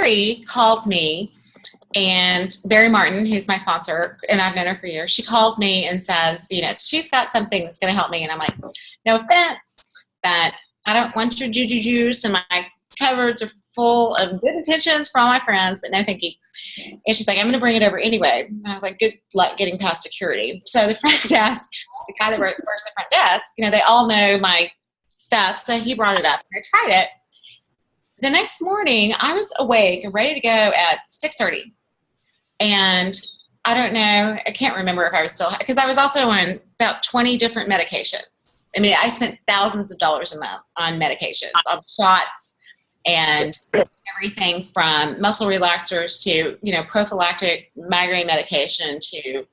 Barry calls me, and Barry Martin, who's my sponsor, and I've known her for years, she calls me and says, she's got something that's going to help me. And I'm like, no offense, that I don't want your juju juice, and my cupboards are full of good intentions for all my friends, but no thank you. And she's like, I'm going to bring it over anyway. And I was like, good luck getting past security. So the front desk, the guy that works the front desk, they all know my stuff. So he brought it up, and I tried it. The next morning, I was awake and ready to go at 6:30. And I don't know, I can't remember if I was still, because I was also on about 20 different medications. I mean, I spent thousands of dollars a month on medications, on shots, and everything from muscle relaxers to, prophylactic migraine medication to,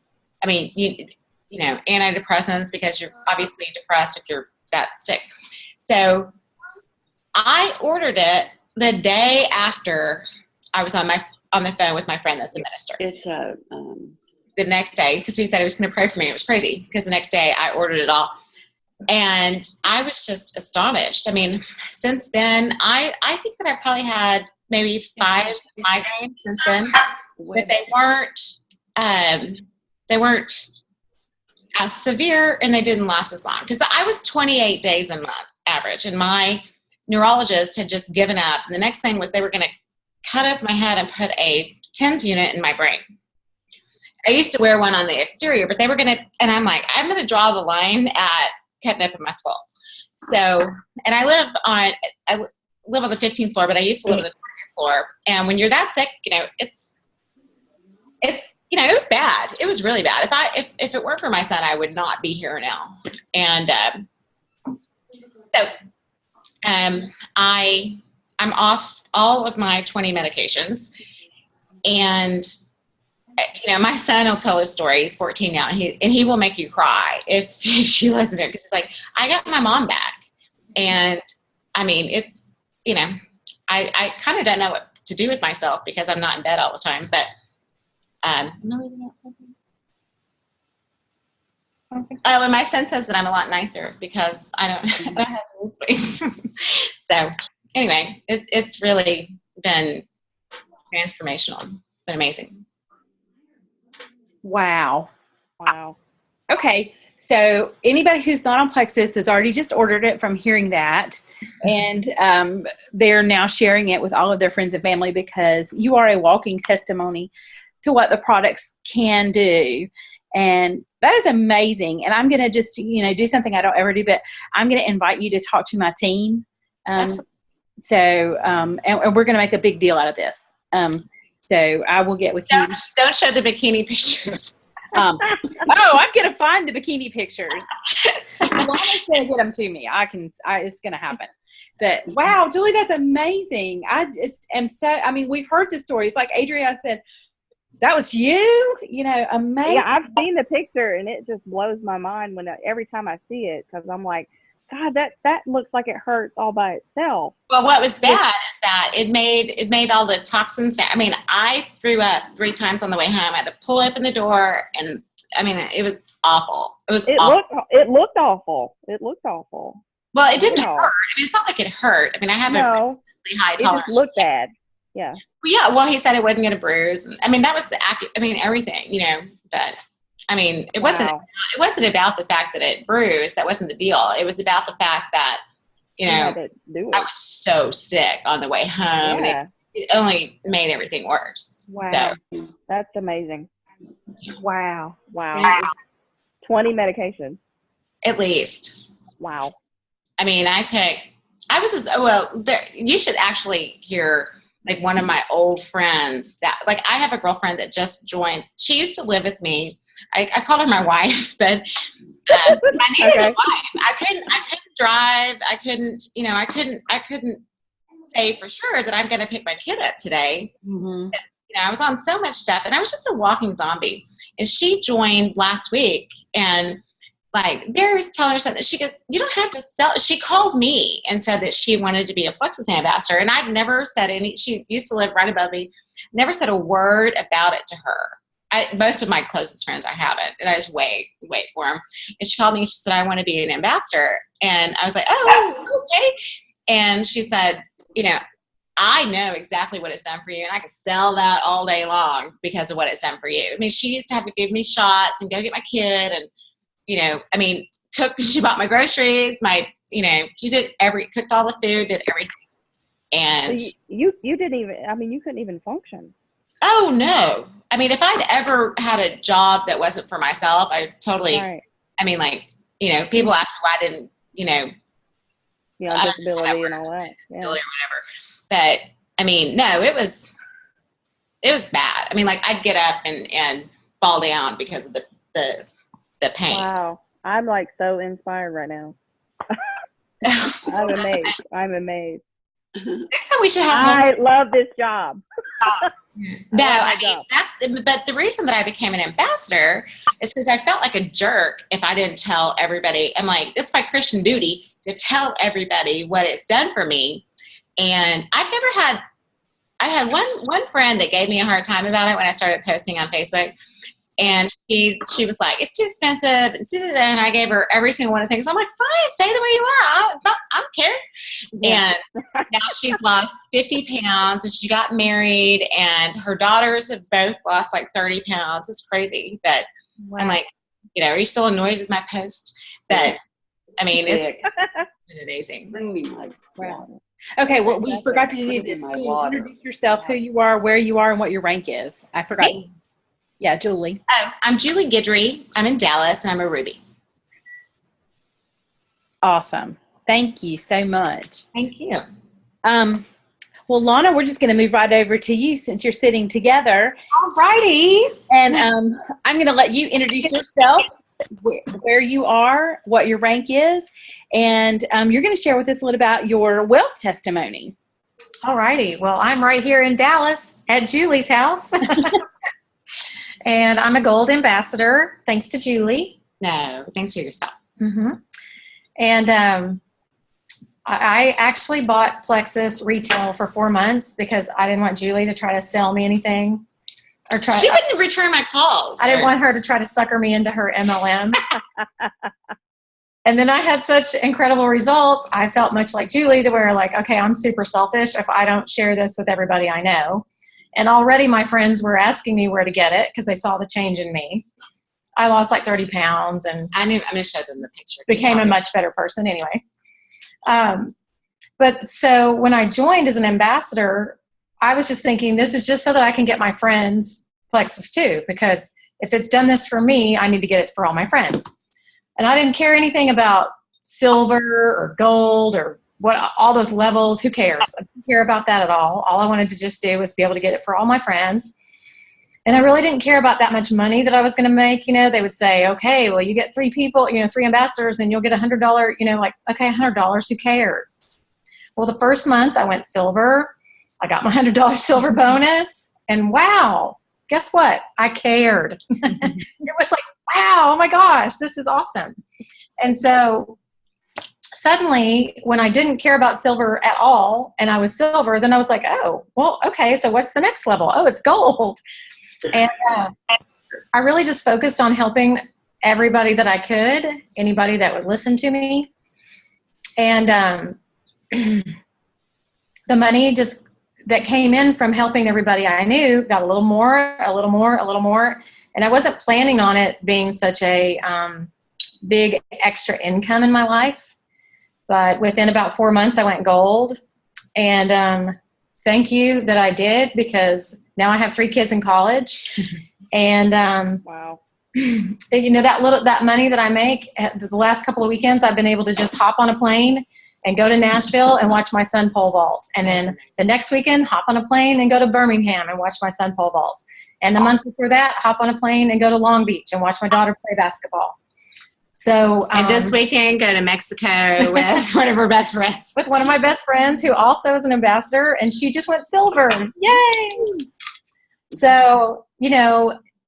antidepressants, because you're obviously depressed if you're that sick. So I ordered it the day after I was on the phone with my friend that's a minister. It's the next day, because he said he was going to pray for me. It was crazy, because the next day I ordered it all. And I was just astonished. I mean, since then, I think that I probably had maybe 5 migraines since then, but they weren't as severe, and they didn't last as long, because I was 28 days a month average, and my neurologist had just given up. And the next thing was they were going to cut up my head and put a TENS unit in my brain. I used to wear one on the exterior, but they were going to, and I'm like, I'm going to draw the line at cutting up in my skull. So, and I live on the 15th floor, but I used to live on the 20th floor. And when you're that sick, it was bad. It was really bad. If it weren't for my son, I would not be here now. And I'm off all of my 20 medications, and my son will tell his story. He's 14 now, and he will make you cry if you listen to it, because it's like, I got my mom back. And I mean, it's, I kind of don't know what to do with myself, because I'm not in bed all the time, but am I leaving out something? Oh, and my son says that I'm a lot nicer because I don't have mood swings. So anyway, it's really been transformational. It's been amazing. Wow. Okay. So anybody who's not on Plexus has already just ordered it from hearing that. And they're now sharing it with all of their friends and family, because you are a walking testimony to what the products can do. And that is amazing. And I'm going to just, do something I don't ever do, but I'm going to invite you to talk to my team. And we're going to make a big deal out of this. So I will get with you. Don't show the bikini pictures. I'm going to find the bikini pictures. Lonna's going to get them to me. It's going to happen. But wow, Julie, that's amazing. I just am we've heard the stories. Like Adria said, that was you, amazing. Yeah, I've seen the picture, and it just blows my mind every time I see it, because I'm like, God, that looks like it hurts all by itself. Well, what was bad is that it made all the toxins. I mean, I threw up 3 times on the way home. I had to pull open the door, and I mean, it was awful. It looked awful. It looked awful. Well, it didn't hurt. I mean, it's not like it hurt. I mean, I have a really high tolerance. It just looked bad. Yeah. Well, yeah. Well, he said it wasn't going to bruise. And, I mean, that was everything, but I mean, it wasn't about the fact that it bruised. That wasn't the deal. It was about the fact that, I was so sick on the way home. Yeah. And it only made everything worse. Wow. So, that's amazing. Wow. 20 medications. At least. Wow. I mean, you should actually hear, like, one of my old friends that, like, I have a girlfriend that just joined. She used to live with me. I called her my wife, but I needed a wife. I couldn't drive. I couldn't say for sure that I'm going to pick my kid up today. Mm-hmm. I was on so much stuff, and I was just a walking zombie. And she joined last week, and like Barry was telling her something. She goes, "You don't have to sell." She called me and said that she wanted to be a Plexus ambassador, and I've never said any. She used to live right above me. Never said a word about it to her. Most of my closest friends, I haven't, and I just wait for them. And she called me. She said, "I want to be an ambassador," and I was like, "Oh, okay." And she said, I know exactly what it's done for you, and I could sell that all day long because of what it's done for you. I mean, she used to have to give me shots and go get my kid, and cook. She bought my groceries. She did cooked all the food, did everything. And so you didn't even. I mean, you couldn't even function. Oh no! I mean, if I'd ever had a job that wasn't for myself, I totally. Right. I mean, people ask me why I didn't, disability and all that. Yeah. Disability or whatever. But I mean, no, it was bad. I mean, I'd get up and fall down because of the pain. Wow, I'm so inspired right now. I'm amazed. Next time we should have. I love this job. No, but the reason that I became an ambassador is because I felt like a jerk if I didn't tell everybody. I'm like, it's my Christian duty to tell everybody what it's done for me. And I had one friend that gave me a hard time about it when I started posting on Facebook. And she was like, it's too expensive. And I gave her every single one of the things. I'm like, fine, stay the way you are. I don't care. Yeah. And now she's lost 50 pounds and she got married and her daughters have both lost 30 pounds. It's crazy. But wow. I'm like, are you still annoyed with my post? But I mean, it's been amazing. Bring me my wow. Okay, well, we forgot to do this. Introduce yourself, who you are, where you are, and what your rank is. I forgot. Hey. Yeah, Julie. Oh, I'm Julie Guidry. I'm in Dallas, and I'm a Ruby. Awesome. Thank you so much. Thank you. Well, Lonna, we're just going to move right over to you since you're sitting together. All righty. And I'm going to let you introduce yourself, where you are, what your rank is, and you're going to share with us a little about your wealth testimony. All righty. Well, I'm right here in Dallas at Julie's house. And I'm a gold ambassador, thanks to Julie. No, thanks to yourself. Mm-hmm. And I actually bought Plexus retail for 4 months because I didn't want Julie to try to sell me anything. She wouldn't return my calls. I didn't want her to try to sucker me into her MLM. And then I had such incredible results. I felt much like Julie to where okay, I'm super selfish if I don't share this with everybody I know. And already my friends were asking me where to get it because they saw the change in me. I lost 30 pounds and I'm going to show them the picture. Became a much better person anyway. But so when I joined as an ambassador, I was just thinking this is just so that I can get my friends Plexus too, because if it's done this for me, I need to get it for all my friends. And I didn't care anything about silver or gold or what all those levels. Who cares? I didn't care about that at all. All I wanted to just do was be able to get it for all my friends. And I really didn't care about that much money that I was going to make. They would say, okay, well, you get 3 people, 3 ambassadors and you'll get $100, okay, $100, who cares? Well, the first month I went silver. I got my $100 silver bonus and wow, guess what? I cared. It was wow, oh my gosh, this is awesome. And so suddenly when I didn't care about silver at all and I was silver, then I was like, oh, well, okay, so what's the next level? Oh, it's gold. And I really just focused on helping everybody that I could, anybody that would listen to me. And the money just that came in from helping everybody I knew got a little more, a little more, a little more. And I wasn't planning on it being such a big extra income in my life. But within about 4 months, I went gold. And thank you that I did, because now I have 3 kids in college. And wow. That money that I make, the last couple of weekends, I've been able to just hop on a plane and go to Nashville and watch my son pole vault. And then the next weekend, hop on a plane and go to Birmingham and watch my son pole vault. And the month before that, hop on a plane and go to Long Beach and watch my daughter play basketball. So, and this weekend, go to Mexico with one of her best friends. With one of my best friends who also is an ambassador, and she just went silver. Yay! So,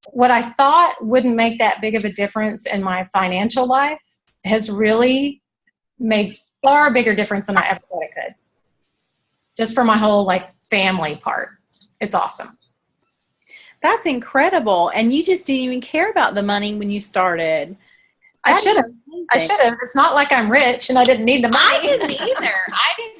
what I thought wouldn't make that big of a difference in my financial life has really made far bigger difference than I ever thought it could. Just for my whole family part. It's awesome. That's incredible. And you just didn't even care about the money when you started. I should have. I should have. It's not like I'm rich and I didn't need the money. I didn't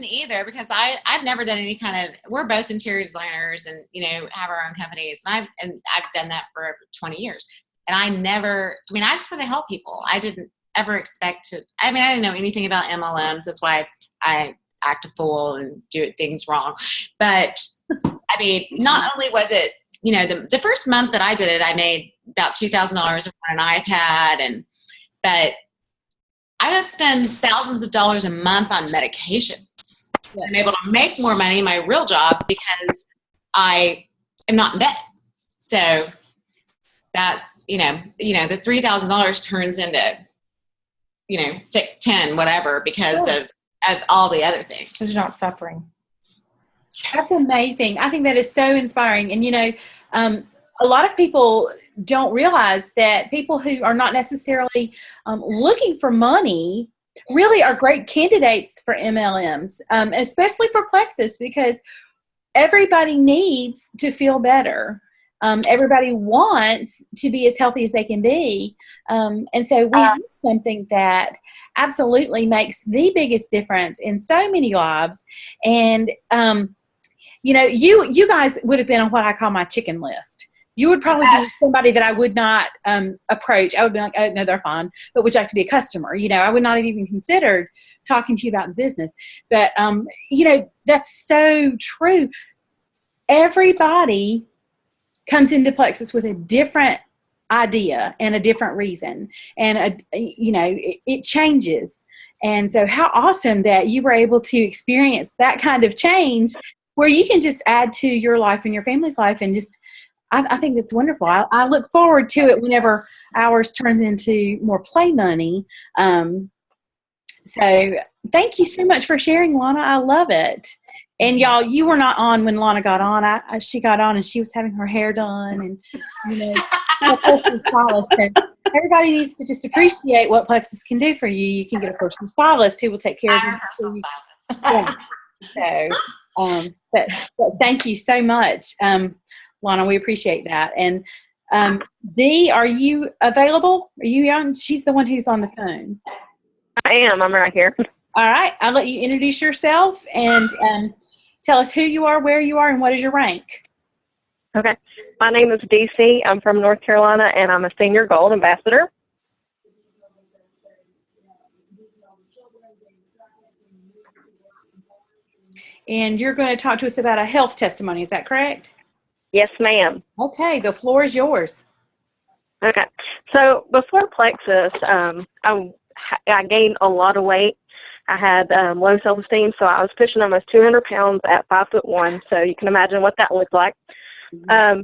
either because I've never done any kind of. We're both interior designers and have our own companies, and I've done that for over 20 years. And I never. I mean, I just want to help people. I didn't ever expect to. I mean, I didn't know anything about MLMs. That's why I act a fool and do things wrong. But I mean, not only was it, the first month that I did it, I made about $2,000 on an iPad, but I just spend thousands of dollars a month on medications. Yeah. I'm able to make more money in my real job because I am not in debt. So that's, the $3,000 turns into, 6, 10, whatever, because of all the other things. Because you're not suffering. That's amazing. I think that is so inspiring. And, a lot of people don't realize that people who are not necessarily looking for money really are great candidates for MLMs, especially for Plexus, because everybody needs to feel better. Everybody wants to be as healthy as they can be. And so we have something that absolutely makes the biggest difference in so many lives. And, you guys would have been on what I call my chicken list. You would probably be somebody that I would not approach. I would be like, oh, no, they're fine. But would you like to be a customer? I would not have even considered talking to you about business. But, that's so true. Everybody comes into Plexus with a different idea and a different reason. And, it changes. And so how awesome that you were able to experience that kind of change where you can just add to your life and your family's life and just, I think it's wonderful. I look forward to it whenever ours turns into more play money. So thank you so much for sharing, Lonna. I love it. And y'all, you were not on when Lonna got on. She got on and she was having her hair done and, her personal stylist. And everybody needs to just appreciate what Plexus can do for you. You can get a personal stylist who will take care of you. Personal stylist. Yeah. So, but thank you so much. Lonna, we appreciate that. And Dee, are you available? Are you on? She's the one who's on the phone. I am. I'm right here. All right. I'll let you introduce yourself and tell us who you are, where you are, and what is your rank. Okay. My name is DeeCee. I'm from North Carolina, and I'm a senior gold ambassador. And you're going to talk to us about a health testimony. Is that correct? Yes, ma'am. Okay. The floor is yours. Okay. So before Plexus, I gained a lot of weight. I had low self-esteem, so I was pushing almost 200 pounds at 5'1", so you can imagine what that looked like. I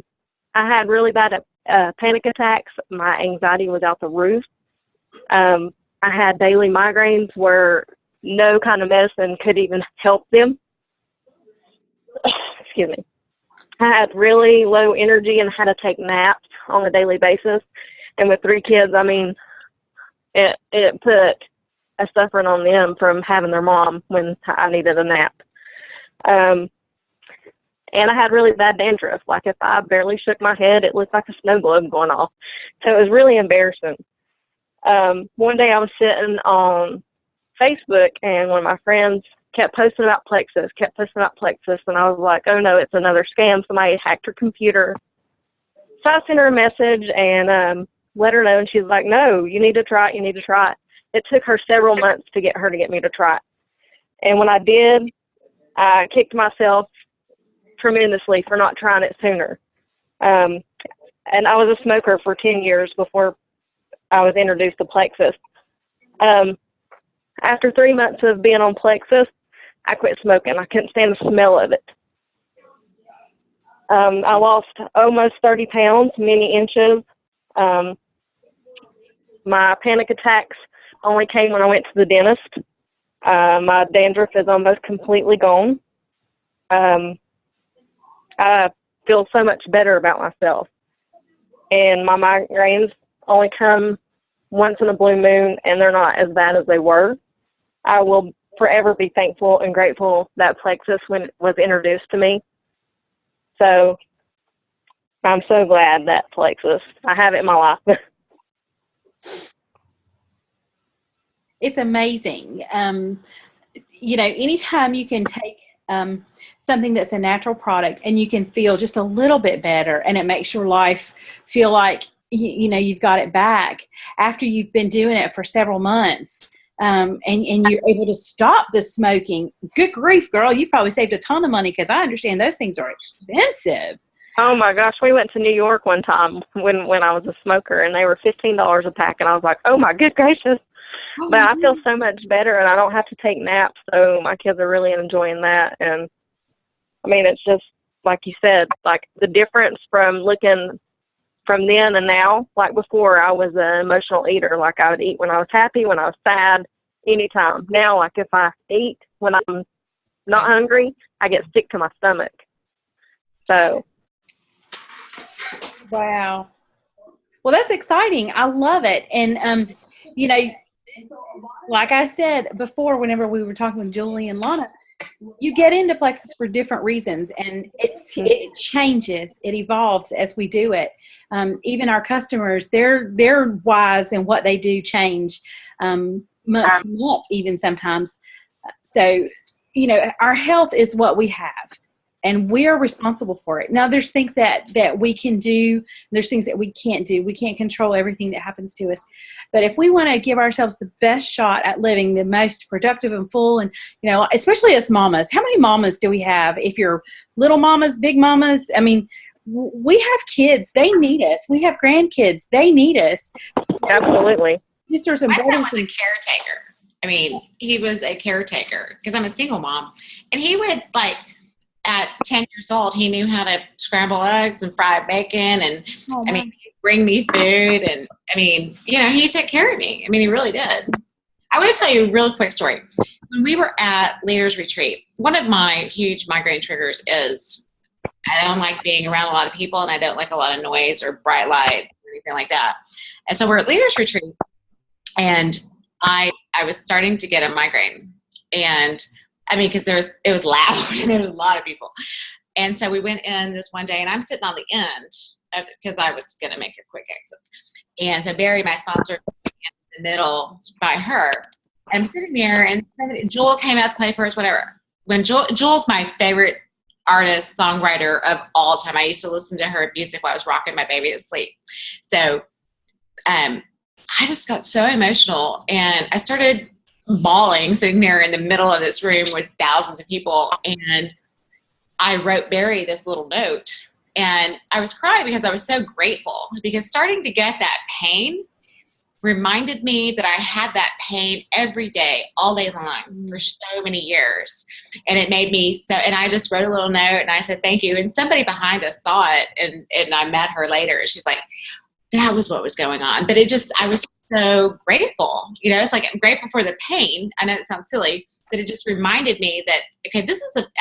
had really bad panic attacks. My anxiety was out the roof. I had daily migraines where no kind of medicine could even help them. Excuse me. I had really low energy and had to take naps on a daily basis. And with 3 kids, I mean, it put a suffering on them from having their mom when I needed a nap. And I had really bad dandruff. Like if I barely shook my head, it looked like a snow globe going off. So it was really embarrassing. One day I was sitting on Facebook and one of my friends kept posting about Plexus, and I was like, oh no, it's another scam. Somebody hacked her computer. So I sent her a message and let her know, and she was like, no, you need to try it. It took her several months to get me to try it. And when I did, I kicked myself tremendously for not trying it sooner. And I was a smoker for 10 years before I was introduced to Plexus. After 3 months of being on Plexus, I quit smoking. I couldn't stand the smell of it. I lost almost 30 pounds, many inches. My panic attacks only came when I went to the dentist. My dandruff is almost completely gone. I feel so much better about myself. And my migraines only come once in a blue moon, and they're not as bad as they were. I will forever be thankful and grateful that Plexus was introduced to me. So I'm so glad that Plexus, I have it in my life. It's amazing. Anytime you can take something that's a natural product and you can feel just a little bit better, and it makes your life feel like you've got it back after you've been doing it for several months, and you're able to stop the smoking. Good grief, girl, you probably saved a ton of money, because I understand those things are expensive. Oh my gosh, we went to New York one time when I was a smoker, and they were $15 a pack, and I was like, oh my good gracious. But I feel so much better, and I don't have to take naps, so my kids are really enjoying that. And I mean, it's just like you said, like the difference from looking from then and now. Like before, I was an emotional eater. Like I would eat when I was happy, when I was sad, anytime. Now, like if I eat when I'm not hungry, I get sick to my stomach. So. Wow. Well, that's exciting. I love it. And, like I said before, whenever we were talking with Julie and Lonna, you get into Plexus for different reasons, and it changes, it evolves as we do it. Even our customers, their whys and what they do change month to month, even sometimes. So, our health is what we have, and we're responsible for it. Now, there's things that we can do. There's things that we can't do. We can't control everything that happens to us. But if we want to give ourselves the best shot at living the most productive and full, and, especially as mamas, how many mamas do we have? If you're little mamas, big mamas, I mean, we have kids. They need us. We have grandkids. They need us. Absolutely. Sisters and My son brothers. was a caretaker. I mean, he was a caretaker because I'm a single mom. And he would, at 10 years old, he knew how to scramble eggs and fry bacon. And, he'd bring me food. And, he took care of me. I mean, he really did. I want to tell you a real quick story. When we were at Leaders Retreat, one of my huge migraine triggers is I don't like being around a lot of people, and I don't like a lot of noise or bright light or anything like that. And so we're at Leaders Retreat, and I was starting to get a migraine. And because it was loud and there was a lot of people. And so we went in this one day, and I'm sitting on the end because I was going to make a quick exit. And so Barry, my sponsor, in the middle by her. And I'm sitting there, and Joel came out to play for us, whatever. When Joel's my favorite artist, songwriter of all time. I used to listen to her music while I was rocking my baby to sleep. So I just got so emotional, and I started bawling, sitting there in the middle of this room with thousands of people. And I wrote Barry this little note, and I was crying because I was so grateful, because starting to get that pain reminded me that I had that pain every day, all day long for so many years. And it made me so, and I just wrote a little note, and I said, thank you. And somebody behind us saw it, and I met her later. She was like, that was what was going on. But I was so grateful. It's like I'm grateful for the pain. I know it sounds silly, but it just reminded me that, okay,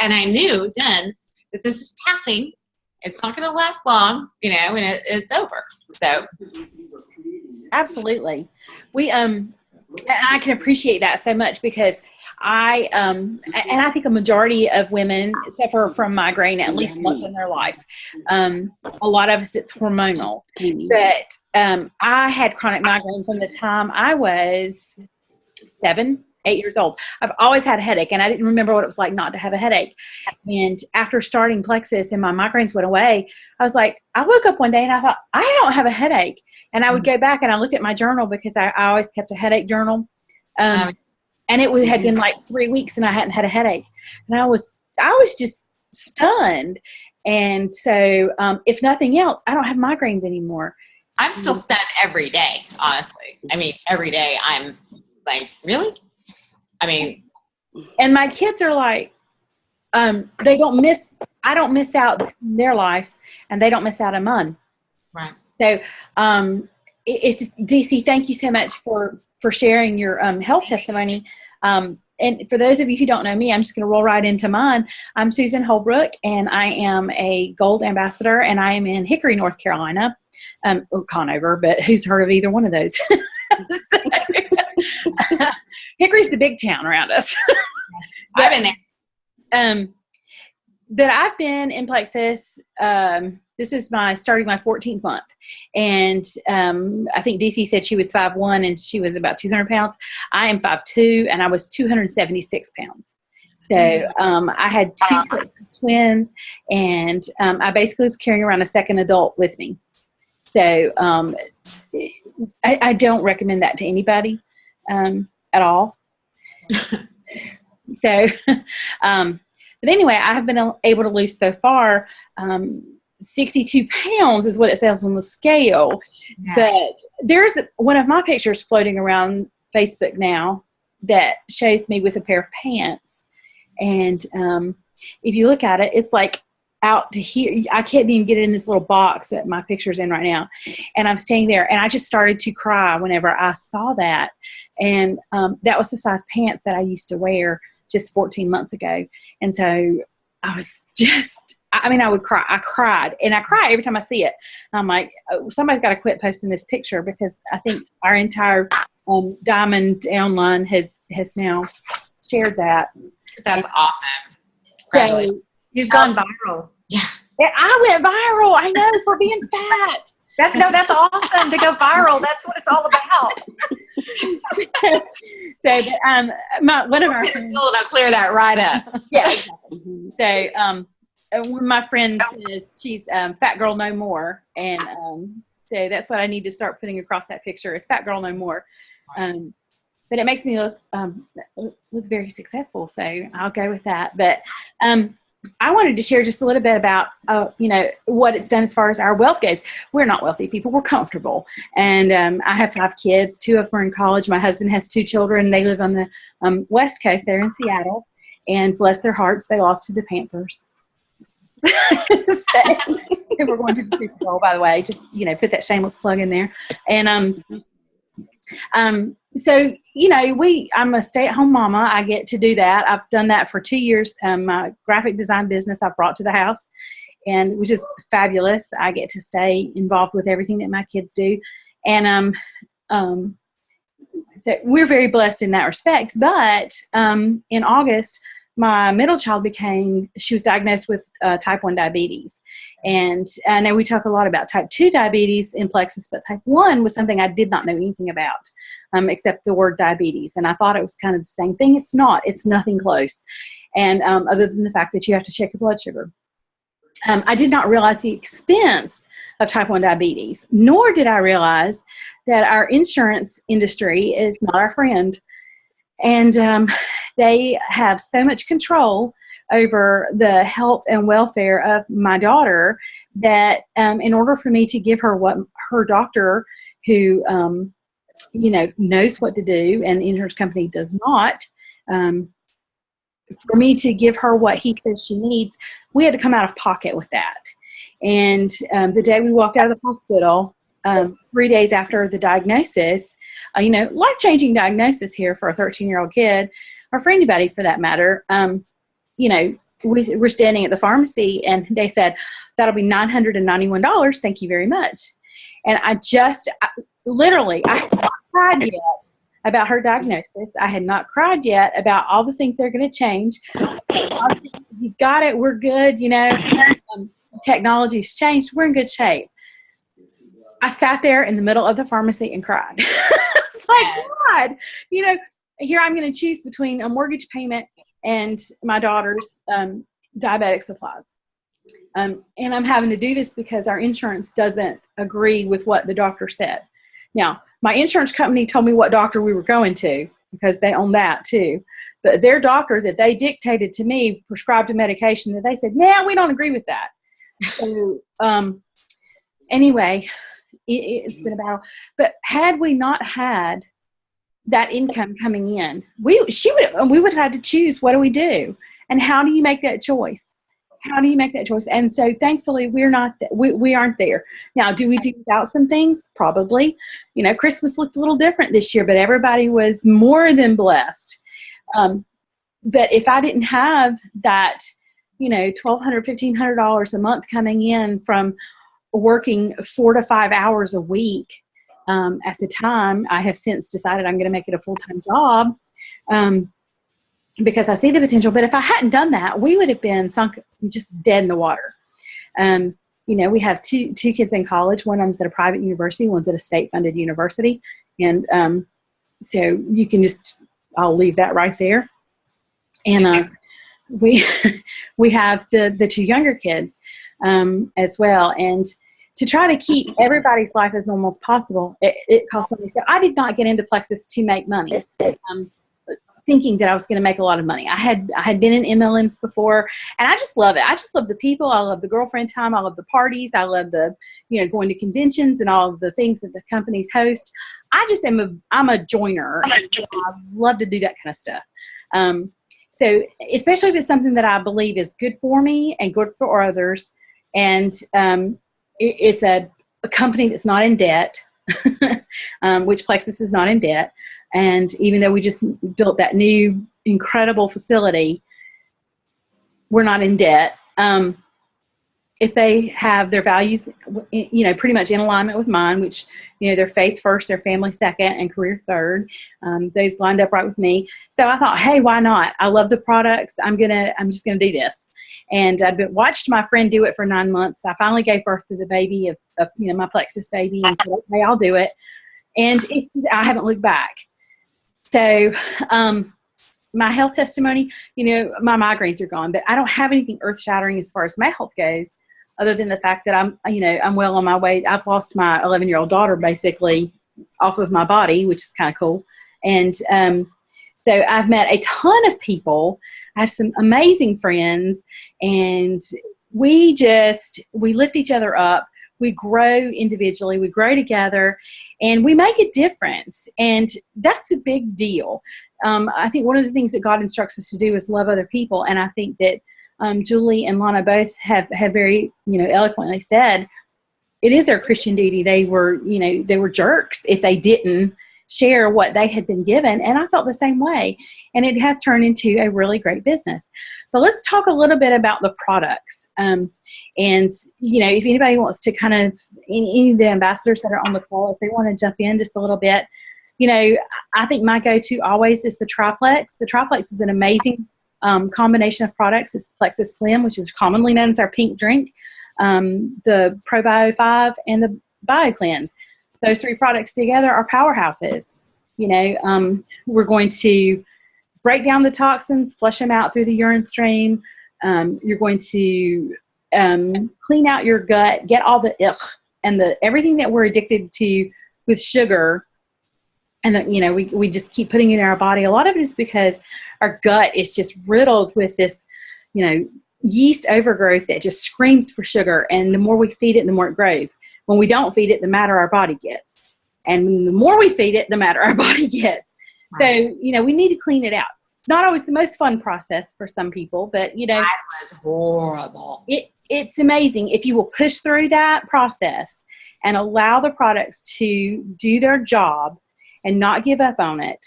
and I knew then that this is passing. It's not going to last long, and it's over. So. Absolutely. And I can appreciate that so much, because and I think a majority of women suffer from migraine at least once in their life. A lot of us, it's hormonal. But I had chronic migraine from the time I was 7, 8 years old. I've always had a headache, and I didn't remember what it was like not to have a headache. And after starting Plexus and my migraines went away, I was like, I woke up one day and I thought, I don't have a headache. And I would go back and I looked at my journal, because I always kept a headache journal. And it had been 3 weeks and I hadn't had a headache. And I was just stunned. And so if nothing else, I don't have migraines anymore. I'm still stunned every day, honestly. Every day I'm like, really? And my kids are like, I don't miss out in their life, and they don't miss out on mine. Right. So it's just, DeeCee, thank you so much for sharing your health testimony. And for those of you who don't know me, I'm just going to roll right into mine. I'm Susan Holbrook, and I am a Gold Ambassador, and I am in Hickory, North Carolina. Conover, but who's heard of either one of those? Hickory's the big town around us. I've been there. that I've been in Plexus, this is starting my 14th month. And I think DeeCee said she was 5'1" and she was about 200 pounds. I am 5'2" and I was 276 pounds. So I had 2 sets of twins, and I basically was carrying around a second adult with me. So I don't recommend that to anybody at all. So, but anyway, I have been able to lose so far 62 pounds is what it says on the scale. Yeah. But there's one of my pictures floating around Facebook now that shows me with a pair of pants. And if you look at it, it's like out to here. I can't even get it in this little box that my picture's in right now. And I'm staying there, and I just started to cry whenever I saw that. And that was the size pants that I used to wear just 14 months ago. And so I was just, I mean, I would cry. I cried, and I cry every time I see it. I'm like, oh, somebody's got to quit posting this picture, because I think our entire Diamond downline has now shared that. That's awesome. So you've gone viral. Yeah. I went viral. I know, for being fat. That's awesome to go viral. That's what it's all about. So, one of our friends, I'll clear that right up. Yeah. Exactly. So, one of my friends says she's Fat Girl No More, and so that's what I need to start putting across that picture is Fat Girl No More. But it makes me look very successful, so I'll go with that. But I wanted to share just a little bit about, what it's done as far as our wealth goes. We're not wealthy people. We're comfortable. And I have 5 kids. 2 of them are in college. My husband has 2 children. They live on the West Coast. They're in Seattle. And bless their hearts, they lost to the Panthers. So, we're going to the Super Bowl, by the way. Just, put that shameless plug in there. And so, I'm a stay-at-home mama. I get to do that. I've done that for 2 years. My graphic design business I've brought to the house, and which is fabulous. I get to stay involved with everything that my kids do. And so we're very blessed in that respect. But in August, my middle child she was diagnosed with type 1 diabetes. And I know we talk a lot about type 2 diabetes in Plexus, but type 1 was something I did not know anything about, except the word diabetes. And I thought it was kind of the same thing. It's not. It's nothing close. And other than the fact that you have to check your blood sugar. I did not realize the expense of type 1 diabetes, nor did I realize that our insurance industry is not our friend. And they have so much control over the health and welfare of my daughter that in order for me to give her what her doctor, who knows what to do, and the insurance company does not, for me to give her what he says she needs, we had to come out of pocket with that. And the day we walked out of the hospital, 3 days after the diagnosis, life-changing diagnosis here for a 13-year-old kid, or for anybody for that matter, we're standing at the pharmacy, and they said, that'll be $991. Thank you very much. And I had not cried yet about her diagnosis. I had not cried yet about all the things they're going to change. You've got it. We're good. Technology's changed. We're in good shape. I sat there in the middle of the pharmacy and cried. It's like, God, here I'm going to choose between a mortgage payment and my daughter's diabetic supplies. And I'm having to do this because our insurance doesn't agree with what the doctor said. Now, my insurance company told me what doctor we were going to, because they own that too. But their doctor that they dictated to me prescribed a medication that they said, no, we don't agree with that. So anyway, it's been a battle. But had we not had that income coming in, we would have had to choose, what do we do? And how do you make that choice? How do you make that choice? And so thankfully we aren't there. Now, do we do without some things? Probably. Christmas looked a little different this year, but everybody was more than blessed. But if I didn't have that, $1,200, $1,500 a month coming in from working 4 to 5 hours a week, at the time, I have since decided I'm going to make it a full-time job. because I see the potential. But if I hadn't done that, we would have been sunk just dead in the water. We have two kids in college. One of them's at a private university, one's at a state-funded university. And so you can I'll leave that right there. And we have the two younger kids as well. And to try to keep everybody's life as normal as possible, it costs money. So I did not get into Plexus to make money, thinking that I was going to make a lot of money. I had been in MLMs before, and I just love it. I just love the people. I love the girlfriend time. I love the parties. I love the, going to conventions and all of the things that the companies host. I'm a joiner. I love to do that kind of stuff. So especially if it's something that I believe is good for me and good for others, and it's a company that's not in debt, which Plexus is not in debt. And even though we just built that new incredible facility, we're not in debt. If they have their values, pretty much in alignment with mine, which, they're faith first, their family second, and career third. Those lined up right with me. So I thought, hey, why not? I love the products. I'm just gonna do this. And I'd watched my friend do it for 9 months. I finally gave birth to the baby of my Plexus baby, and said, okay, I'll do it. And I haven't looked back. So my health testimony, my migraines are gone, but I don't have anything earth-shattering as far as my health goes, other than the fact that I'm well on my way. I've lost my 11-year-old daughter basically off of my body, which is kind of cool. And so I've met a ton of people. I have some amazing friends, and we lift each other up. We grow individually, we grow together, and we make a difference. And that's a big deal. I think one of the things that God instructs us to do is love other people. And I think that Julie and Lonna both have very, eloquently said, it is their Christian duty. They were jerks if they didn't share what they had been given. And I felt the same way. And it has turned into a really great business. But let's talk a little bit about the products. And, if anybody wants to kind of, any of the ambassadors that are on the call, if they want to jump in just a little bit, I think my go-to always is the Triplex. The Triplex is an amazing combination of products. It's Plexus Slim, which is commonly known as our pink drink, the Probio 5, and the BioCleanse. Those three products together are powerhouses. We're going to break down the toxins, flush them out through the urine stream. You're going to clean out your gut, get all the and everything that we're addicted to with sugar. And that, we just keep putting it in our body. A lot of it is because our gut is just riddled with this, yeast overgrowth that just screams for sugar. And the more we feed it, the more it grows. When we don't feed it, the madder our body gets. And the more we feed it, the madder our body gets. Right. So, we need to clean it out. It's not always the most fun process for some people, but, That was horrible. It's amazing if you will push through that process and allow the products to do their job and not give up on it.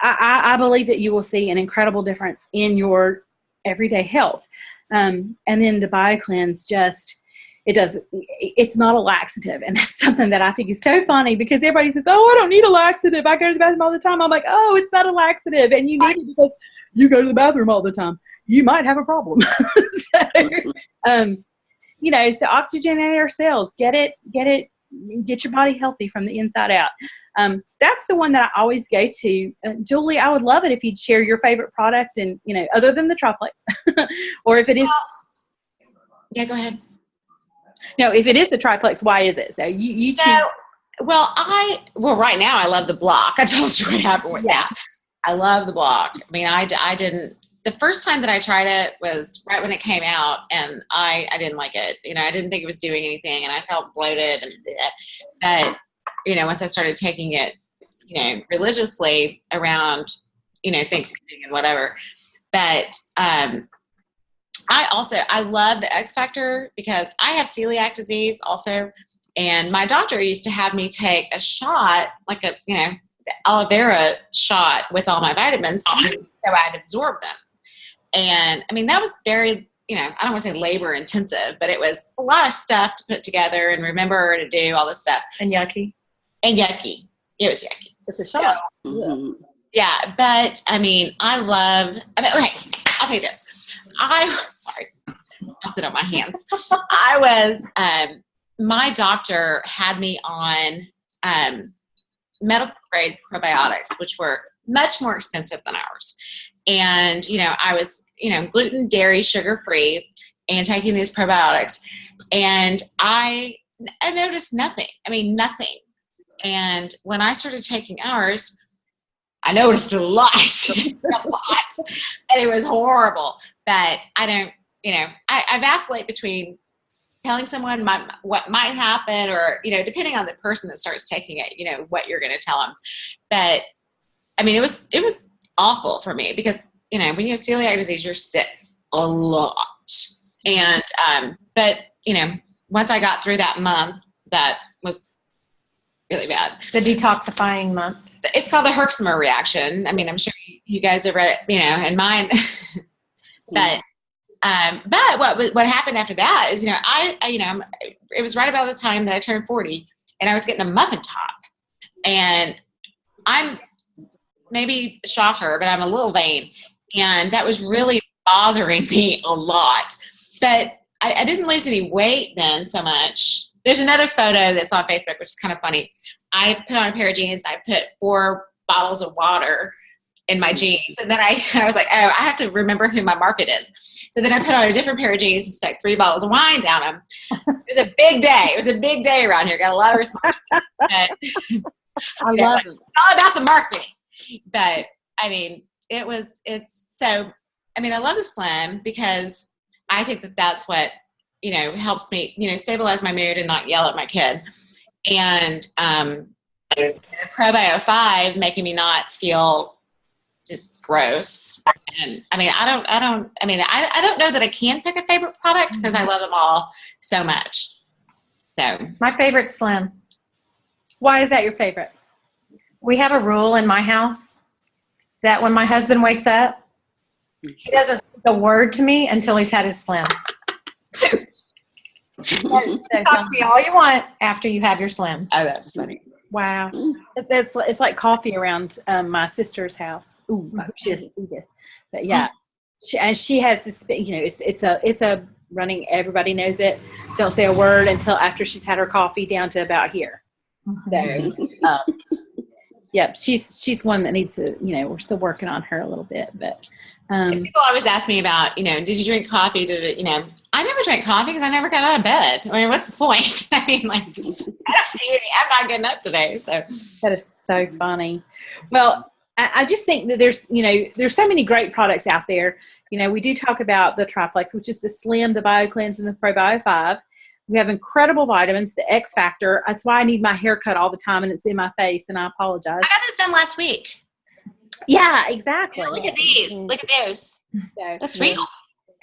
I believe that you will see an incredible difference in your everyday health. And then the BioCleanse it's not a laxative. And that's something that I think is so funny, because everybody says, oh, I don't need a laxative. I go to the bathroom all the time. I'm like, oh, it's not a laxative. And you need it because you go to the bathroom all the time. You might have a problem. So oxygenate our cells, get your body healthy from the inside out. That's the one that I always go to. Julie, I would love it if you'd share your favorite product, and, other than the Triplex, or if it is. Yeah, go ahead. No, if it is the Triplex, why is it? So you choose. Right now I love the block. I told you what happened with that. I love the block. I mean, I didn't. The first time that I tried it was right when it came out, and I didn't like it. I didn't think it was doing anything, and I felt bloated. But once I started taking it, religiously around, Thanksgiving and whatever. But I love the X Factor because I have celiac disease also, and my doctor used to have me take a shot, like the aloe vera shot with all my vitamins, so I'd absorb them. And I mean, that was very, I don't want to say labor intensive, but it was a lot of stuff to put together and remember to do all this stuff. And yucky. It was yucky. It's a shot. So, Yeah, but I mean, okay, I'll tell you this. Sorry, I'll sit on my hands. My doctor had me on medical grade probiotics, which were much more expensive than ours. And, I was, gluten, dairy, sugar free and taking these probiotics. And I noticed nothing. I mean, nothing. And when I started taking ours, I noticed a lot, and it was horrible. But I don't, I vacillate between telling someone what might happen, or, depending on the person that starts taking it, what you're going to tell them. But I mean, it was awful for me because, when you have celiac disease, you're sick a lot. And, but, once I got through that month, that was really bad. The detoxifying month. It's called the Herxheimer reaction. I mean, I'm sure you guys have read it, and mine. But what happened after that is, it was right about the time that I turned 40, and I was getting a muffin top, and I'm maybe a shocker, but I'm a little vain, and that was really bothering me a lot. But I didn't lose any weight then so much. There's another photo that's on Facebook, which is kind of funny. I put on a pair of jeans. I put 4 bottles of water in my jeans. And then I was like, oh, I have to remember who my market is. So then I put on a different pair of jeans and stuck 3 bottles of wine down them. It was a big day. It was a big day around here. Got a lot of response. I love it. It's all about the marketing. But, I mean, I love the Slim because I think that that's what, helps me, stabilize my mood and not yell at my kid. And the Probio 5 making me not feel just gross. And I don't know that I can pick a favorite product because I love them all so much. So My favorite Slim. Why is that your favorite? We have a rule in my house that when my husband wakes up, he doesn't say a word to me until he's had his Slim. Talk to me all you want after you have your Slim. oh, that's funny. Wow. It's like coffee around my sister's house. Ooh, I hope she doesn't see this. But yeah, she has this, it's a running, everybody knows it. Don't say a word until after she's had her coffee down to about here. So, yeah, she's one that needs to, we're still working on her a little bit, but. People always ask me about, did you drink coffee? I never drank coffee because I never got out of bed. I mean, what's the point? I mean, I'm not getting up today. So that is so funny. Well, I just think that there's so many great products out there. We do talk about the Triplex, which is the Slim, the BioCleanse, and the Probio 5. We have incredible vitamins, the X Factor. That's why I need my hair cut all the time, and it's in my face, and I apologize. I got this done last week. Yeah, exactly. Look at these. Look at those. So, that's real.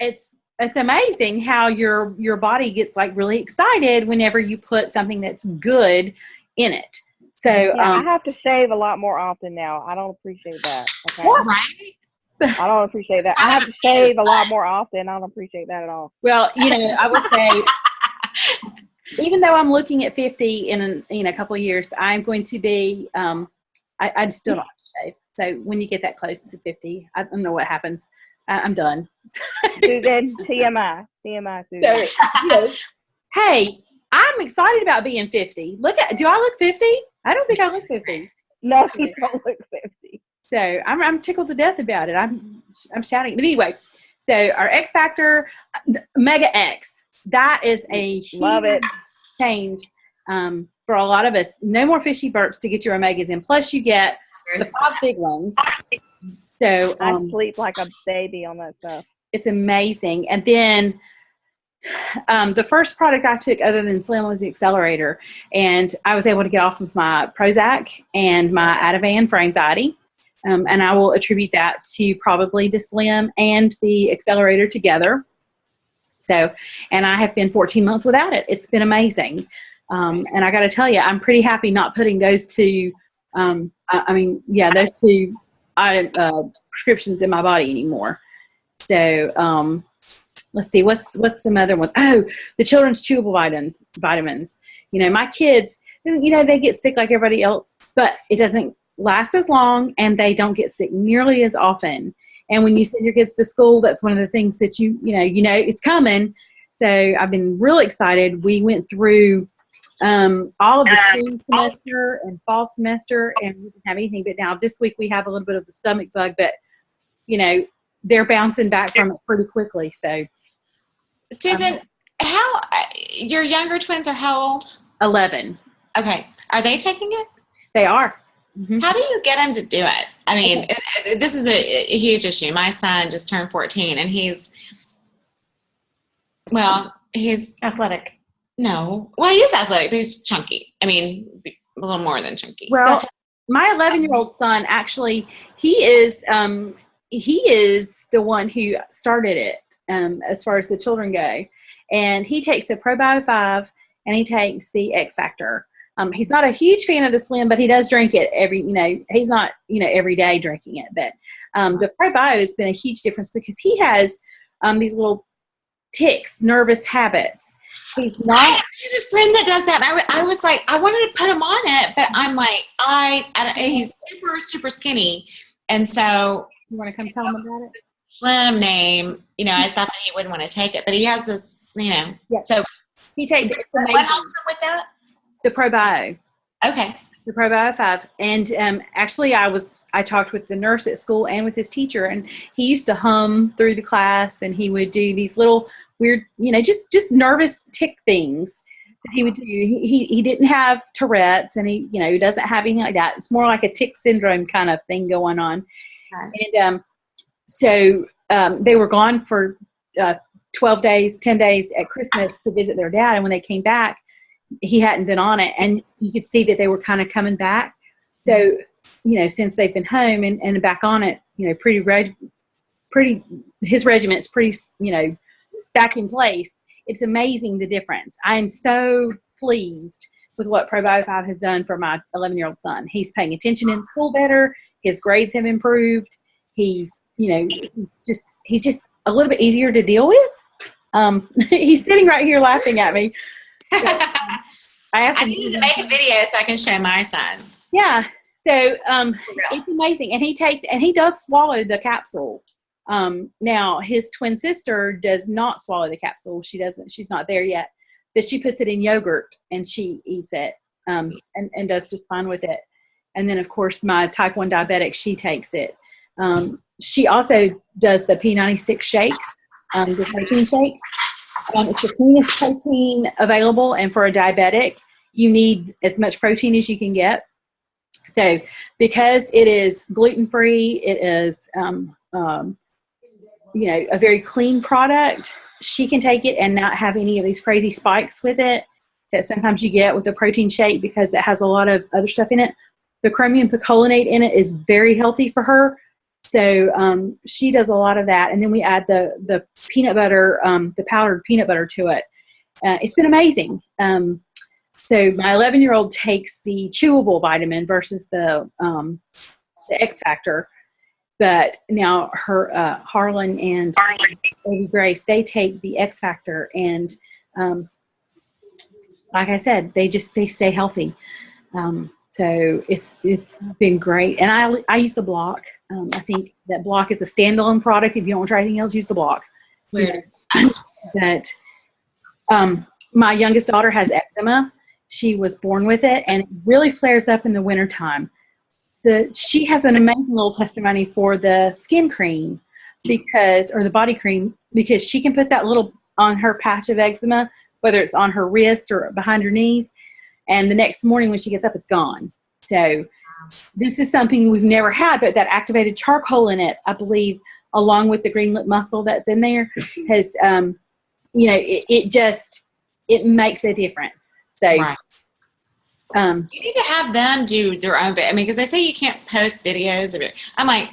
It's amazing how your body gets like really excited whenever you put something that's good in it. So I have to shave a lot more often now. I don't appreciate that. Okay. Right? I don't appreciate that. I have to shave a lot more often. I don't appreciate that at all. Well, I would say, even though I'm looking at 50 in a couple of years, I'm going to be. I still don't have to shave. So when you get that close to 50, I don't know what happens. I'm done. Susan, TMI, Susan. So, hey, I'm excited about being 50. Do I look 50? I don't think I look 50. No, you don't look 50. So I'm tickled to death about it. I'm shouting. But anyway, so our X Factor, Mega X, that is a huge change for a lot of us. No more fishy burps to get your omegas in. Plus you get the 5 big ones. So I sleep like a baby on that stuff. It's amazing. And then the first product I took other than Slim was the Accelerator. And I was able to get off of my Prozac and my Ativan for anxiety. And I will attribute that to probably the Slim and the Accelerator together. So, and I have been 14 months without it. It's been amazing. And I got to tell you, I'm pretty happy not putting those two those two prescriptions in my body anymore. So let's see, what's some other ones? Oh, the children's chewable vitamins. My kids, they get sick like everybody else, but it doesn't last as long, and they don't get sick nearly as often. And when you send your kids to school, that's one of the things that you know it's coming. So I've been really excited. We went through all of the spring semester and fall semester, and we didn't have anything. But now this week we have a little bit of the stomach bug, but they're bouncing back from it pretty quickly. So, Susan, how your younger twins are how old? 11. Okay, are they taking it? They are. Mm-hmm. How do you get them to do it? I mean, this is a huge issue. My son just turned 14, and he's athletic. No. Well, he is athletic, but he's chunky. I mean, a little more than chunky. Well, my 11-year-old son, actually, he is the one who started it as far as the children go. And he takes the Probio 5 and he takes the X Factor. He's not a huge fan of the Slim, but he does drink it he's not, every day drinking it. But the Probio has been a huge difference because he has these little tics, nervous habits. He's not. I have a friend that does that. I was like, I wanted to put him on it, but I'm like, he's super, super skinny. And so. You want to come tell him about it? Slim name, I thought that he wouldn't want to take it, but he has this, Yeah. So he takes it. What helps him with that? The Probio. Okay. The Probio 5. And actually I talked with the nurse at school and with his teacher, and he used to hum through the class, and he would do these little weird, just nervous tick things that he would do. He didn't have Tourette's, and he doesn't have anything like that. It's more like a tick syndrome kind of thing going on. Right. And so they were gone for 12 days, 10 days at Christmas to visit their dad. And when they came back, he hadn't been on it. And you could see that they were kind of coming back. So, since they've been home and back on it, his regiment's pretty, back in place. It's amazing the difference. I'm so pleased with what Probio 5 has done for my 11-year-old son. He's paying attention in school better. His grades have improved. He's just a little bit easier to deal with. He's sitting right here laughing at me. I need to make a video so I can show my son. Yeah. So it's amazing. And he does swallow the capsule. Now his twin sister does not swallow the capsule. She's not there yet, but she puts it in yogurt and she eats it, and does just fine with it. And then of course my type 1 diabetic, she takes it. She also does the P96 shakes, the protein shakes. It's the cleanest protein available, and for a diabetic, you need as much protein as you can get. So because it is gluten-free, it is, a very clean product, she can take it and not have any of these crazy spikes with it that sometimes you get with a protein shake because it has a lot of other stuff in it. The chromium picolinate in it is very healthy for her. So she does a lot of that. And then we add the peanut butter, the powdered peanut butter to it. It's been amazing. So my 11-year-old takes the chewable vitamin versus the X Factor. But now her Harlan and Baby Grace, they take the X Factor. And like I said, they stay healthy. So it's been great. And I use the block. I think that block is a standalone product. If you don't want to try anything else, use the block. Weird. But my youngest daughter has eczema. She was born with it, and it really flares up in the wintertime. She has an amazing little testimony for the skin cream or the body cream, because she can put that little on her patch of eczema, whether it's on her wrist or behind her knees. And the next morning when she gets up, it's gone. So this is something we've never had, but that activated charcoal in it, I believe, along with the green lip mussel that's in there, has, it makes a difference. So right. You need to have them do their own video. I mean, because they say you can't post videos of it. I'm like,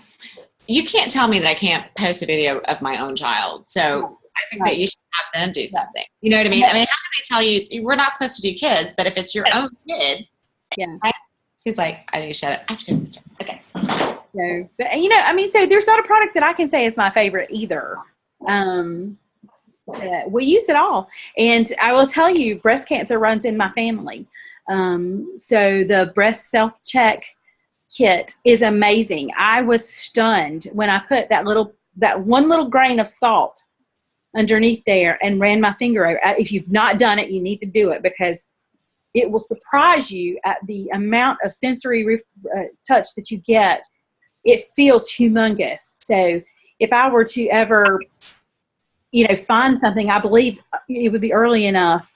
you can't tell me that I can't post a video of my own child. So I think that you should have them do something. You know what I mean? I mean, how can they tell you we're not supposed to do kids, but if it's your own kid, yeah. Right? She's like, I need to shut up. Okay. So, but so there's not a product that I can say is my favorite either. We use it all, and I will tell you, breast cancer runs in my family. So the breast self-check kit is amazing. I was stunned when I put that one little grain of salt underneath there and ran my finger over. If you've not done it, you need to do it, because it will surprise you at the amount of sensory touch that you get. It feels humongous. So if I were to ever, find something, I believe it would be early enough,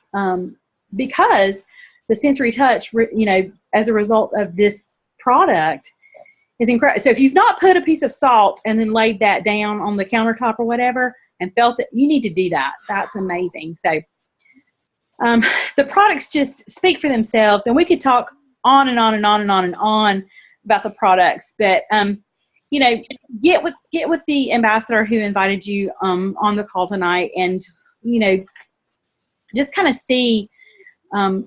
because the sensory touch, as a result of this product is incredible. So if you've not put a piece of salt and then laid that down on the countertop or whatever and felt it, you need to do that. That's amazing. So the products just speak for themselves, and we could talk on and on and on and on and on about the products, but get with the ambassador who invited you on the call tonight, and just kind of see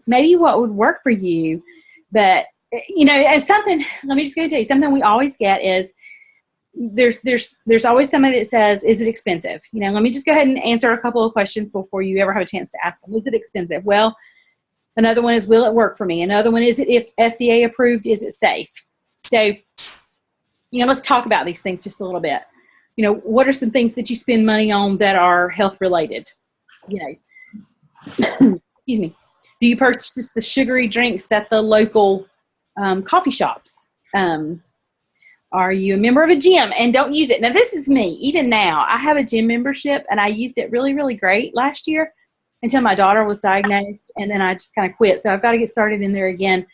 maybe what would work for you. But and something, let me just go tell you, something we always get is there's always somebody that says, is it expensive? Let me just go ahead and answer a couple of questions before you ever have a chance to ask them. Is it expensive? Well, another one is, will it work for me? Another one is, if FDA approved, is it safe? So, let's talk about these things just a little bit. What are some things that you spend money on that are health related? Excuse me. Do you purchase the sugary drinks at the local coffee shops? Are you a member of a gym and don't use it? Now, this is me. Even now, I have a gym membership, and I used it really, really great last year until my daughter was diagnosed, and then I just kind of quit. So I've got to get started in there again.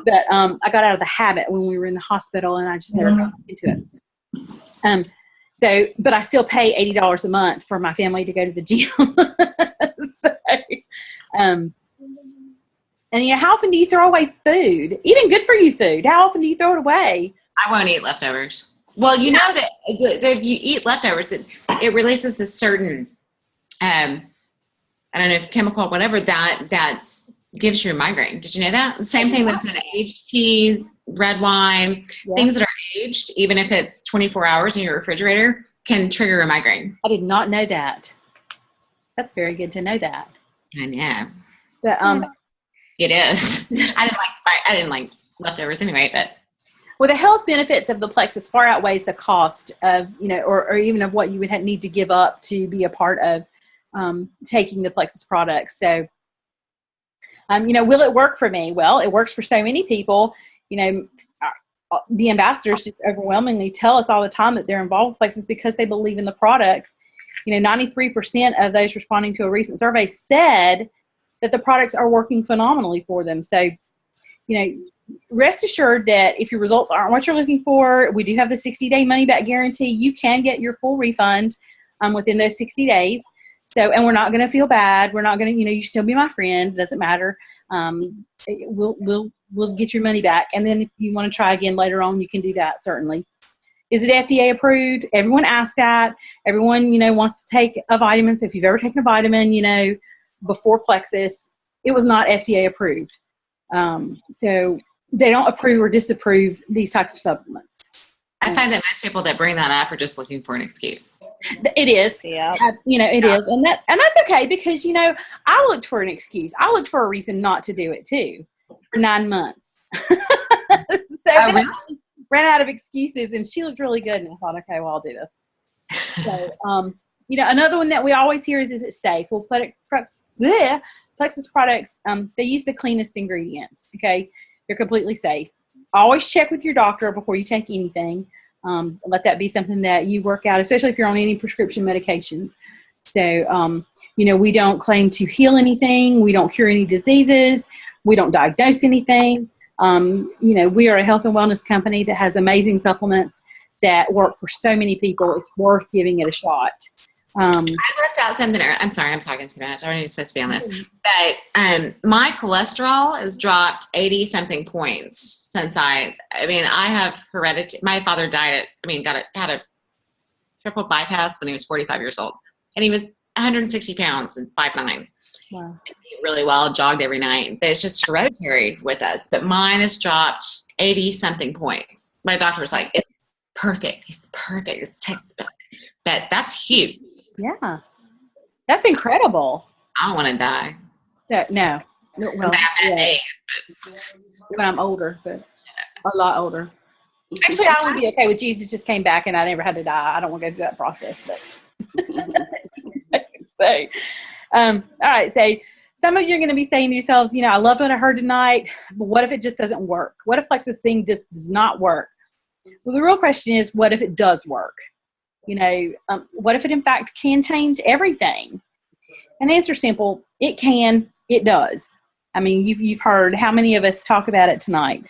But I got out of the habit when we were in the hospital, and I just never got into it. But I still pay $80 a month for my family to go to the gym. And how often do you throw away food? Even good for you food. How often do you throw it away? I won't eat leftovers. Well, you know that if you eat leftovers, it releases this certain, I don't know if chemical, whatever, that gives you a migraine. Did you know that? The same thing that's in aged cheese, red wine, things that are aged, even if it's 24 hours in your refrigerator, can trigger a migraine. I did not know that. That's very good to know that. I know. But it is. I didn't like leftovers anyway, but. Well, the health benefits of the Plexus far outweighs the cost of, or even of what you would need to give up to be a part of taking the Plexus products. So, will it work for me? Well, it works for so many people. The ambassadors just overwhelmingly tell us all the time that they're involved with Plexus because they believe in the products. 93% of those responding to a recent survey said that the products are working phenomenally for them. So, rest assured that if your results aren't what you're looking for, we do have the 60-day money-back guarantee. You can get your full refund within those 60 days. So, and we're not going to feel bad. We're not going to, you still be my friend. It doesn't matter. We'll get your money back. And then if you want to try again later on, you can do that, certainly. Is it FDA approved? Everyone asks that. Everyone, wants to take a vitamin. So if you've ever taken a vitamin, before Plexus, it was not FDA approved. So they don't approve or disapprove these types of supplements. I find that most people that bring that up are just looking for an excuse. It is. Yeah. It is. And that's okay because, I looked for an excuse. I looked for a reason not to do it too for 9 months. Really? Ran out of excuses, and she looked really good, and I thought, okay, well, I'll do this. So, another one that we always hear is it safe? Well, Plexus products, they use the cleanest ingredients, okay? They're completely safe. Always check with your doctor before you take anything. Let that be something that you work out, especially if you're on any prescription medications. So, we don't claim to heal anything. We don't cure any diseases. We don't diagnose anything. We are a health and wellness company that has amazing supplements that work for so many people. It's worth giving it a shot. I left out something. I'm sorry, I'm talking too much. I wasn't even supposed to be on this. But my cholesterol has dropped 80 something points since I have hereditary. My father died had a triple bypass when he was 45 years old, and he was 160 pounds and 5'9". Wow. Ate really well, jogged every night. It's just hereditary with us. But mine has dropped 80 something points. My doctor was like, "It's perfect. It's perfect. It's textbook." That's huge. Yeah, that's incredible. I don't want to die. So, no. Well, Age, when I'm older, but a lot older. Actually, I would be okay with Jesus just came back and I never had to die. I don't want to go through that process, but so, all right. So some of you are going to be saying to yourselves, you know, I love what I heard tonight, but what if it just doesn't work? What if Plexus thing just does not work? Well, the real question is, what if it does work? You know, what if it in fact can change everything? And the answer is simple. It can. It does. I mean, you've heard how many of us talk about it tonight.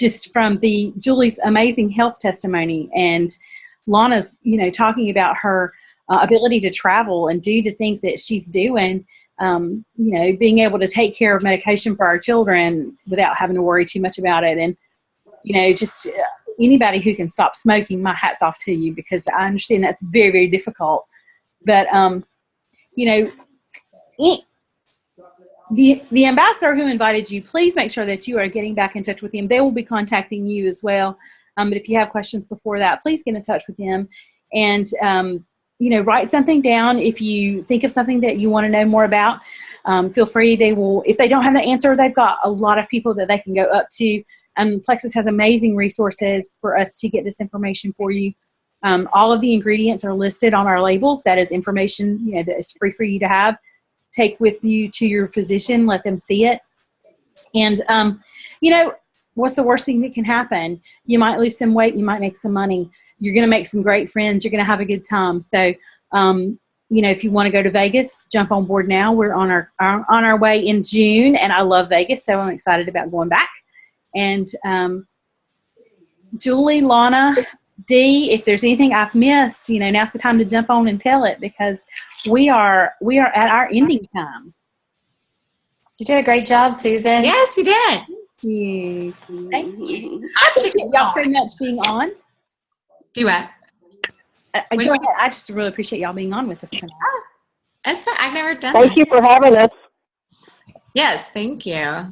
Just from Julie's amazing health testimony and Lonna's, you know, talking about her ability to travel and do the things that she's doing, you know, being able to take care of medication for our children without having to worry too much about it. And, you know, just anybody who can stop smoking, my hat's off to you, because I understand that's very, very difficult. But, you know, the ambassador who invited you, please make sure that you are getting back in touch with him. They will be contacting you as well. But if you have questions before that, please get in touch with him. And, you know, write something down. If you think of something that you want to know more about, feel free. They will, if they don't have the answer, they've got a lot of people that they can go up to. Plexus has amazing resources for us to get this information for you. All of the ingredients are listed on our labels. That is information, you know, that is free for you to have. Take with you to your physician, let them see it. And, you know, what's the worst thing that can happen? You might lose some weight, you might make some money. You're going to make some great friends. You're going to have a good time. So, you know, if you want to go to Vegas, jump on board now. We're on our way in June, and I love Vegas, so I'm excited about going back. And Julie, Lonna, Dee, if there's anything I've missed, you know, now's the time to jump on and tell it, because we are at our ending time. You did a great job, Susan. Yes, you did. Thank you. I appreciate y'all so much being on. Do what? Go ahead. I just really appreciate y'all being on with us tonight. Oh, that's fun. I've never done Thank you for having us. Yes, thank you.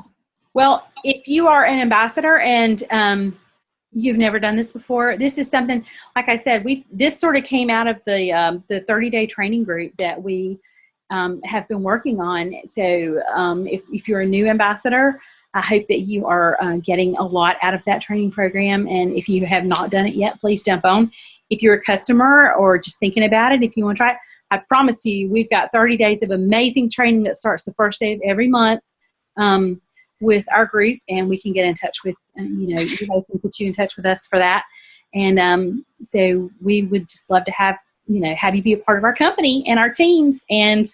Well, if you are an ambassador and you've never done this before, this is something, like I said, this sort of came out of the 30-day training group that we have been working on. So if you're a new ambassador, I hope that you are getting a lot out of that training program. And if you have not done it yet, please jump on. If you're a customer or just thinking about it, if you want to try it, I promise you, we've got 30 days of amazing training that starts the first day of every month with our group, and we can get in touch with, you know, we can put you in touch with us for that. And so we would just love to have you be a part of our company and our teams. And,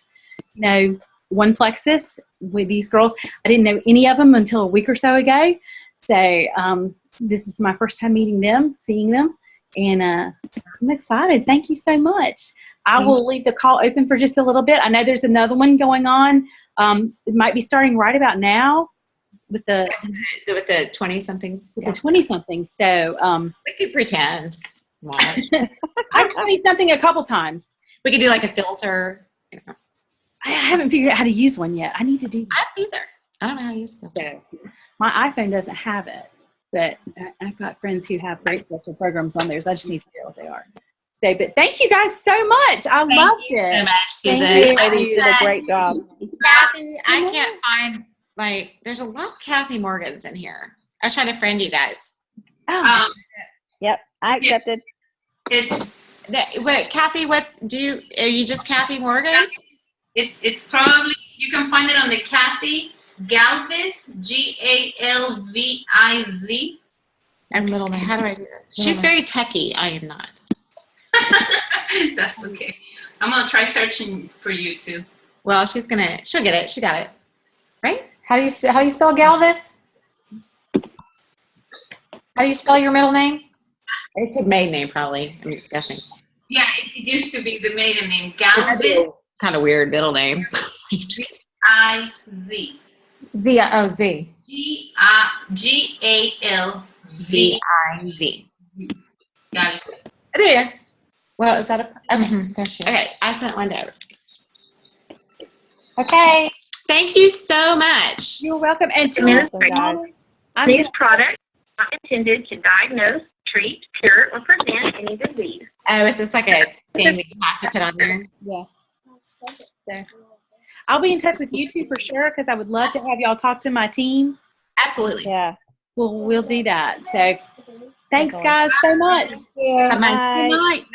you know, One Plexus with these girls, I didn't know any of them until a week or so ago. So this is my first time meeting them, seeing them, and I'm excited. Thank you so much. I will leave the call open for just a little bit. I know there's another one going on. It might be starting right about now with the 20-somethings. The 20-somethings. So we could pretend. I'm 20-something a couple times. We could do like a filter. You know. I haven't figured out how to use one yet. I need to do that. I don't either. I don't know how to use it. So, my iPhone doesn't have it, but I've got friends who have great virtual programs on theirs. I just need to figure out what they are. So, but thank you guys so much. I loved it. Thank you so much, Susan. Thank you. You did a great job. Kathy, I can't find, there's a lot of Kathy Morgans in here. I was trying to friend you guys. Yep, I accepted. Wait, Kathy, are you just Kathy Morgan? It's probably, you can find it on the Kathy Galviz, Galviz. And middle name. How do I do this? She's very techie. I am not. That's okay. I'm gonna try searching for you too. Well, she'll get it. She got it. Right? How do you spell Galvis? How do you spell your middle name? It's a maiden name, probably. I'm just guessing. Yeah, it used to be the maiden name. Galviz. Kind of weird middle name. I-Z. Z. Galviz. Galviz. There you go. Well, is that okay? There she is. Okay, I sent one over. Okay. Thank you so much. You're welcome. And These product not intended to diagnose, treat, cure, or prevent any disease. Oh, is this like a thing that you have to put on there? Yeah. So, I'll be in touch with you two for sure, because I would love to have y'all talk to my team. Absolutely. Yeah. we'll do that. So thanks, guys, so much. Yeah. Bye-bye. Good night.